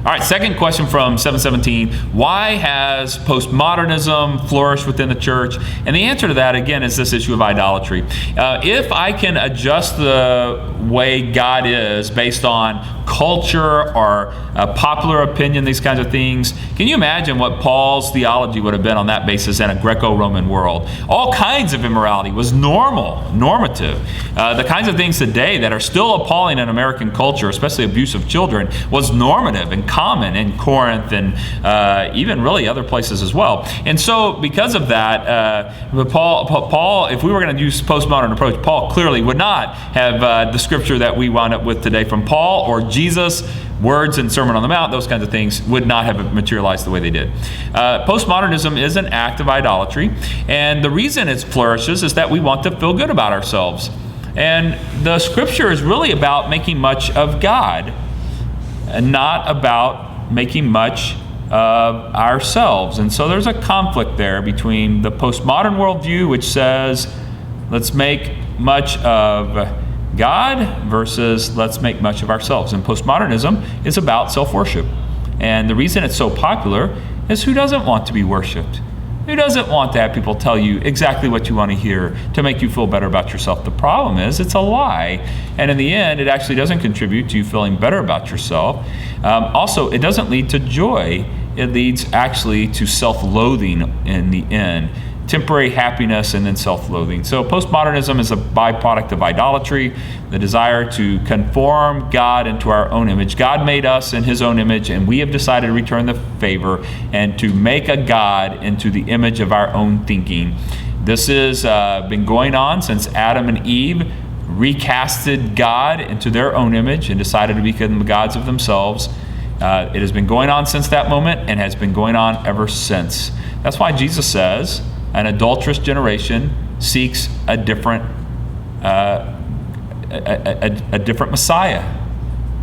All right, second question from 717. Why has postmodernism flourished within the church? And the answer to that, again, is this issue of idolatry. If I can adjust the way God is based on culture or popular opinion, these kinds of things, can you imagine what Paul's theology would have been on that basis in a Greco-Roman world? All kinds of immorality was normative. The kinds of things today that are still appalling in American culture, especially abuse of children, was normative and common in Corinth and even really other places as well. And so because of that, Paul, if we were going to use postmodern approach, Paul clearly would not have the scripture that we wound up with today from Paul or Jesus. Words and Sermon on the Mount, those kinds of things would not have materialized the way they did. Postmodernism is an act of idolatry, and the reason it flourishes is that we want to feel good about ourselves. And the scripture is really about making much of God and not about making much of ourselves. And so there's a conflict there between the postmodern worldview, which says, let's make much of God versus let's make much of ourselves. And postmodernism is about self-worship. And the reason it's so popular is who doesn't want to be worshiped? Who doesn't want to have people tell you exactly what you want to hear to make you feel better about yourself? The problem is it's a lie. And in the end, it actually doesn't contribute to you feeling better about yourself. Also, it doesn't lead to joy. It leads actually to self-loathing in the end. Temporary happiness and then self-loathing. So postmodernism is a byproduct of idolatry, the desire to conform God into our own image. God made us in his own image, and we have decided to return the favor and to make a God into the image of our own thinking. This has been going on since Adam and Eve recasted God into their own image and decided to become the gods of themselves. It has been going on since that moment and has been going on ever since. That's why Jesus says, an adulterous generation seeks a different Messiah.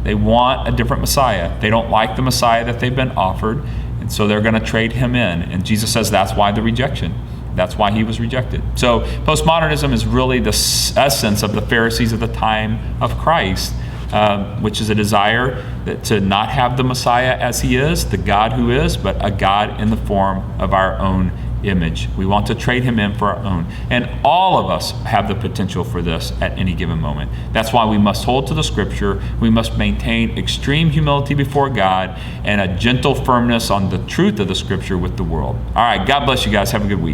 They want a different Messiah. They don't like the Messiah that they've been offered, and so they're going to trade him in. And Jesus says that's why the rejection. That's why he was rejected. So postmodernism is really the essence of the Pharisees of the time of Christ, which is a desire to not have the Messiah as he is, the God who is, but a God in the form of our own image. We want to trade him in for our own. And all of us have the potential for this at any given moment. That's why we must hold to the scripture. We must maintain extreme humility before God and a gentle firmness on the truth of the scripture with the world. All right, God bless you guys. Have a good week.